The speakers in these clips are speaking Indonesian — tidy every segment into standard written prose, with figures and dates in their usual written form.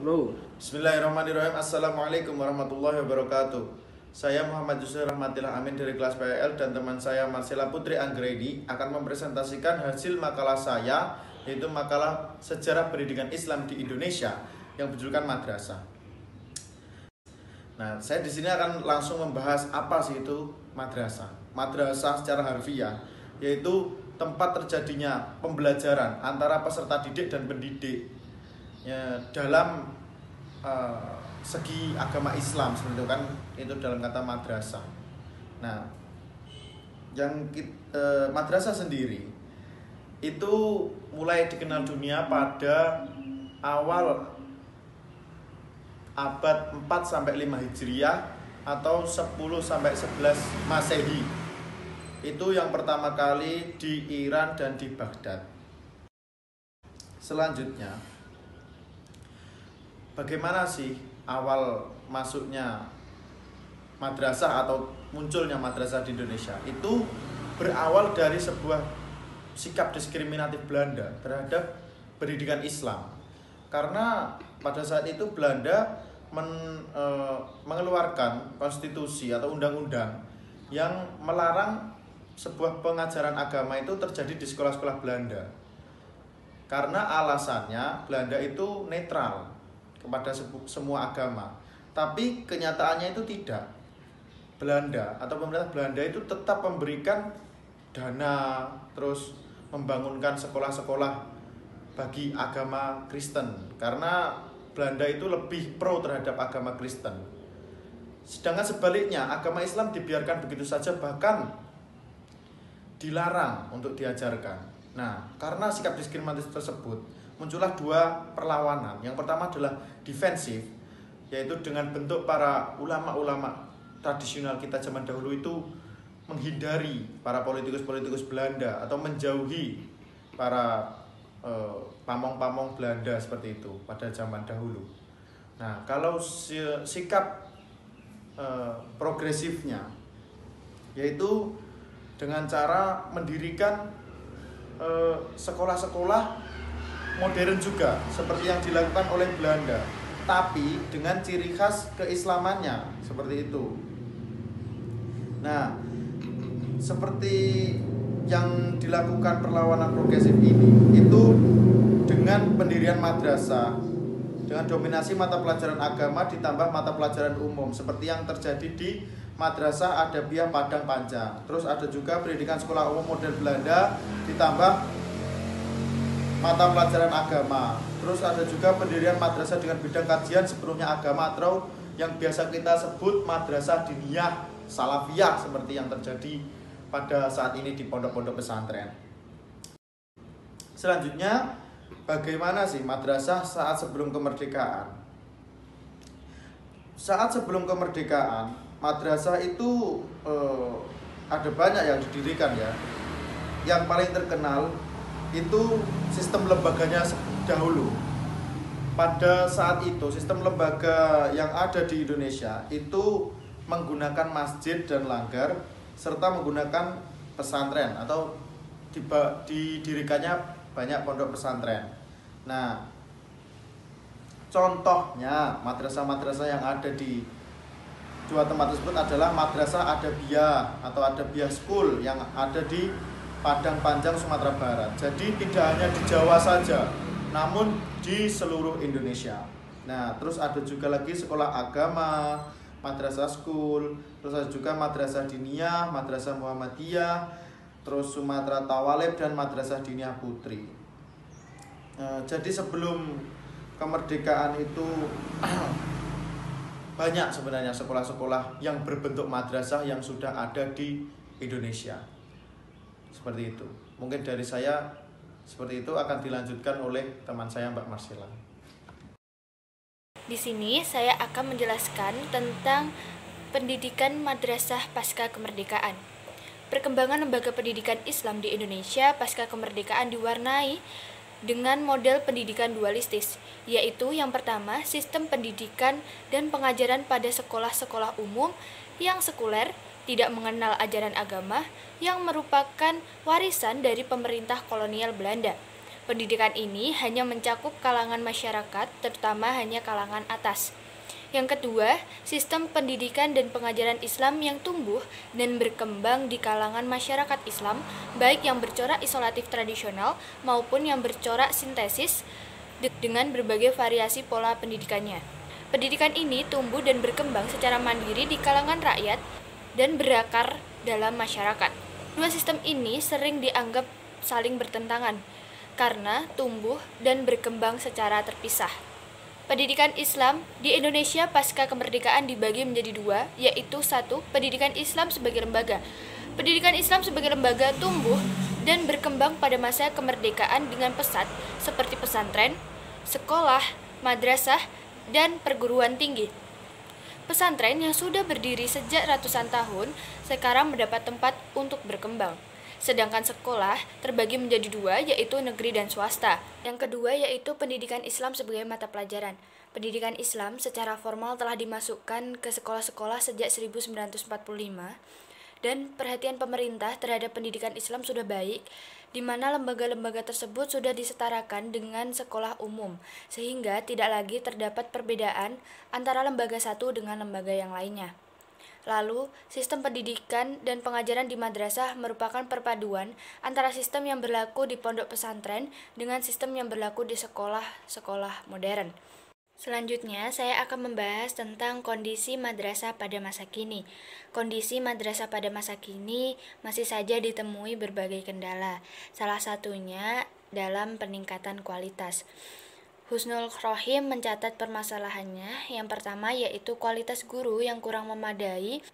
Halo. Bismillahirrahmanirrahim. Assalamualaikum warahmatullahi wabarakatuh. Saya Muhammad Yusuf Rahmatillah Amin dari kelas PL dan teman saya Marcella Putri Anggredi akan mempresentasikan hasil makalah saya, yaitu makalah Sejarah Pendidikan Islam di Indonesia yang berjudulkan Madrasah. Nah, saya di sini akan langsung membahas apa sih itu madrasah. Madrasah secara harfiah yaitu tempat terjadinya pembelajaran antara peserta didik dan pendidik ya, dalam segi agama Islam seperti itu kan, itu dalam kata madrasah. Nah, madrasah sendiri itu mulai dikenal dunia pada awal abad 4 sampai 5 Hijriah atau 10 sampai 11 Masehi. Itu yang pertama kali di Iran dan di Baghdad. Selanjutnya, bagaimana sih awal masuknya madrasah atau munculnya madrasah di Indonesia? Itu berawal dari sebuah sikap diskriminatif Belanda terhadap pendidikan Islam. Karena pada saat itu Belanda mengeluarkan konstitusi atau undang-undang yang melarang sebuah pengajaran agama itu terjadi di sekolah-sekolah Belanda. Karena alasannya Belanda itu netral kepada semua agama. Tapi kenyataannya itu tidak. Belanda atau pemerintah Belanda itu tetap memberikan dana, terus membangunkan sekolah-sekolah bagi agama Kristen. Karena Belanda itu lebih pro terhadap agama Kristen. Sedangkan sebaliknya, agama Islam dibiarkan begitu saja, bahkan dilarang untuk diajarkan. Nah, karena sikap diskriminatif tersebut, muncullah dua perlawanan. Yang pertama adalah defensif, yaitu dengan bentuk para ulama-ulama tradisional kita zaman dahulu itu menghindari para politikus-politikus Belanda atau menjauhi para pamong-pamong Belanda seperti itu pada zaman dahulu. Nah, kalau sikap progresifnya, yaitu dengan cara mendirikan sekolah-sekolah modern juga seperti yang dilakukan oleh Belanda, tapi dengan ciri khas keislamannya seperti itu. Nah, seperti yang dilakukan perlawanan progresif ini itu dengan pendirian madrasah dengan dominasi mata pelajaran agama ditambah mata pelajaran umum seperti yang terjadi di Madrasah Adabiah Padang Panjang. Terus ada juga pendidikan sekolah umum model Belanda ditambah mata pelajaran agama. Terus ada juga pendirian madrasah dengan bidang kajian sepenuhnya agama atau yang biasa kita sebut madrasah diniyah salafiyah seperti yang terjadi pada saat ini di pondok-pondok pesantren. Selanjutnya, bagaimana sih madrasah saat sebelum kemerdekaan? Saat sebelum kemerdekaan, madrasah itu ada banyak yang didirikan ya. Yang paling terkenal itu sistem lembaganya dahulu. Pada saat itu, sistem lembaga yang ada di Indonesia itu menggunakan masjid dan langgar serta menggunakan pesantren atau didirikannya banyak pondok pesantren. Nah, contohnya madrasah-madrasah yang ada di dua tempat tersebut adalah Madrasah Adabiah atau Adabiah School yang ada di Padang Panjang, Sumatera Barat. Jadi tidak hanya di Jawa saja, namun di seluruh Indonesia. Nah, terus ada juga lagi sekolah agama, Madrasah School, terus ada juga Madrasah Diniyah, Madrasah Muhammadiyah, terus Sumatera Tawalib dan Madrasah Diniyah Putri. Jadi sebelum kemerdekaan itu banyak sebenarnya sekolah-sekolah yang berbentuk madrasah yang sudah ada di Indonesia. Seperti itu. Mungkin dari saya seperti itu, akan dilanjutkan oleh teman saya Mbak Marcella. Di sini saya akan menjelaskan tentang pendidikan madrasah pasca kemerdekaan. Perkembangan lembaga pendidikan Islam di Indonesia pasca kemerdekaan diwarnai dengan model pendidikan dualistis, yaitu yang pertama, sistem pendidikan dan pengajaran pada sekolah-sekolah umum yang sekuler, tidak mengenal ajaran agama, yang merupakan warisan dari pemerintah kolonial Belanda. Pendidikan ini hanya mencakup kalangan masyarakat, terutama hanya kalangan atas. Yang kedua, sistem pendidikan dan pengajaran Islam yang tumbuh dan berkembang di kalangan masyarakat Islam, baik yang bercorak isolatif tradisional maupun yang bercorak sintesis dengan berbagai variasi pola pendidikannya. Pendidikan ini tumbuh dan berkembang secara mandiri di kalangan rakyat dan berakar dalam masyarakat. Dua sistem ini sering dianggap saling bertentangan karena tumbuh dan berkembang secara terpisah. Pendidikan Islam di Indonesia pasca kemerdekaan dibagi menjadi dua, yaitu satu, pendidikan Islam sebagai lembaga. Pendidikan Islam sebagai lembaga tumbuh dan berkembang pada masa kemerdekaan dengan pesat seperti pesantren, sekolah, madrasah, dan perguruan tinggi. Pesantren yang sudah berdiri sejak ratusan tahun sekarang mendapat tempat untuk berkembang. Sedangkan sekolah terbagi menjadi dua, yaitu negeri dan swasta. Yang kedua yaitu pendidikan Islam sebagai mata pelajaran. Pendidikan Islam secara formal telah dimasukkan ke sekolah-sekolah sejak 1945 dan perhatian pemerintah terhadap pendidikan Islam sudah baik, di mana lembaga-lembaga tersebut sudah disetarakan dengan sekolah umum, sehingga tidak lagi terdapat perbedaan antara lembaga satu dengan lembaga yang lainnya. Lalu, sistem pendidikan dan pengajaran di madrasah merupakan perpaduan antara sistem yang berlaku di pondok pesantren dengan sistem yang berlaku di sekolah-sekolah modern. Selanjutnya, saya akan membahas tentang kondisi madrasah pada masa kini. Kondisi madrasah pada masa kini masih saja ditemui berbagai kendala, salah satunya dalam peningkatan kualitas. Husnul Rohim mencatat permasalahannya. Yang pertama yaitu kualitas guru yang kurang memadai.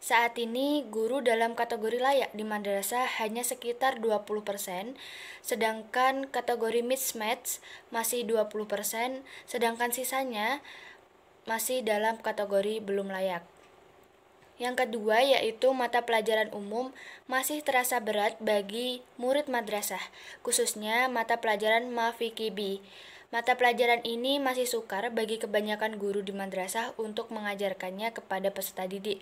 Saat ini guru dalam kategori layak di madrasah hanya sekitar 20%, sedangkan kategori mismatch masih 20%, sedangkan sisanya masih dalam kategori belum layak. Yang kedua yaitu mata pelajaran umum masih terasa berat bagi murid madrasah, khususnya mata pelajaran Mafikibi. Mata pelajaran ini masih sukar bagi kebanyakan guru di madrasah untuk mengajarkannya kepada peserta didik.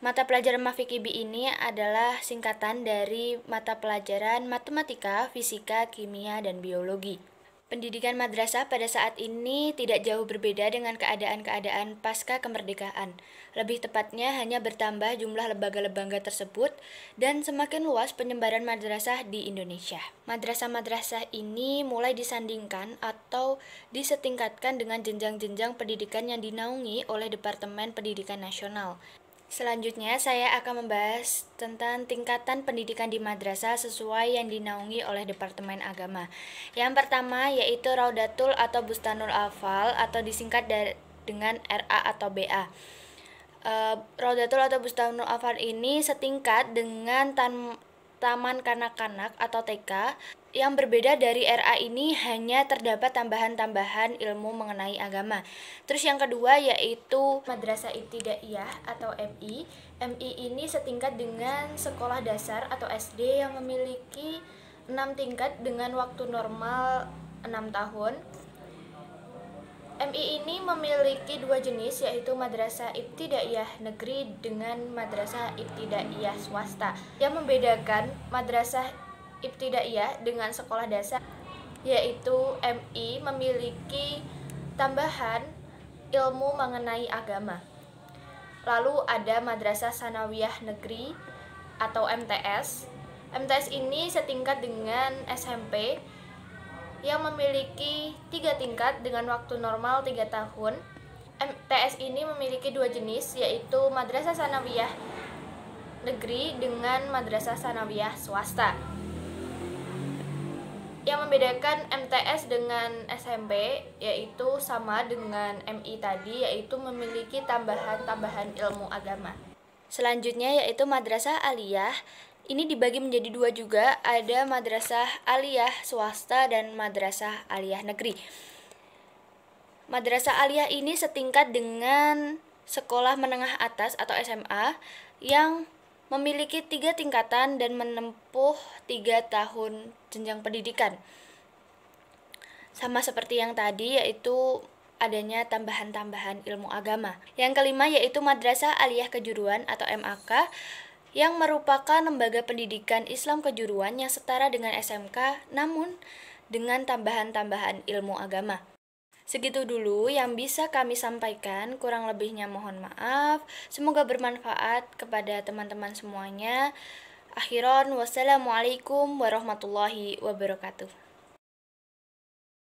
Mata pelajaran Mafikibi ini adalah singkatan dari mata pelajaran matematika, fisika, kimia, dan biologi. Pendidikan madrasah pada saat ini tidak jauh berbeda dengan keadaan-keadaan pasca kemerdekaan. Lebih tepatnya hanya bertambah jumlah lembaga-lembaga tersebut dan semakin luas penyebaran madrasah di Indonesia. Madrasah-madrasah ini mulai disandingkan atau disetingkatkan dengan jenjang-jenjang pendidikan yang dinaungi oleh Departemen Pendidikan Nasional. Selanjutnya, saya akan membahas tentang tingkatan pendidikan di madrasah sesuai yang dinaungi oleh Departemen Agama. Yang pertama yaitu Raudatul atau Bustanul Atfal atau disingkat dengan RA atau BA. Raudatul atau Bustanul Atfal ini setingkat dengan Taman Kanak-kanak atau TK. Yang berbeda dari RA ini hanya terdapat tambahan-tambahan ilmu mengenai agama. Terus yang kedua yaitu Madrasah Ibtidaiyah atau MI. MI ini setingkat dengan sekolah dasar atau SD yang memiliki 6 tingkat dengan waktu normal 6 tahun. MI ini memiliki dua jenis yaitu Madrasah Ibtidaiyah negeri dengan Madrasah Ibtidaiyah swasta. Yang membedakan Madrasah Ibtidaiyah dengan sekolah dasar yaitu MI memiliki tambahan ilmu mengenai agama. Lalu ada Madrasah Sanawiyah Negeri atau MTS. MTS ini setingkat dengan SMP yang memiliki 3 tingkat dengan waktu normal 3 tahun. MTS ini memiliki dua jenis yaitu Madrasah Sanawiyah Negeri dengan Madrasah Sanawiyah swasta. Yang membedakan MTS dengan SMP yaitu sama dengan MI tadi, yaitu memiliki tambahan-tambahan ilmu agama. Selanjutnya yaitu Madrasah Aliyah. Ini dibagi menjadi dua juga, ada Madrasah Aliyah swasta dan Madrasah Aliyah negeri. Madrasah Aliyah ini setingkat dengan sekolah menengah atas atau SMA yang memiliki 3 tingkatan dan menempuh 3 tahun jenjang pendidikan. Sama seperti yang tadi yaitu adanya tambahan-tambahan ilmu agama. Yang kelima yaitu Madrasah Aliyah Kejuruan atau MAK yang merupakan lembaga pendidikan Islam kejuruan yang setara dengan SMK, namun dengan tambahan-tambahan ilmu agama. Segitu dulu yang bisa kami sampaikan, kurang lebihnya mohon maaf. Semoga bermanfaat kepada teman-teman semuanya. Akhiran, wassalamualaikum warahmatullahi wabarakatuh.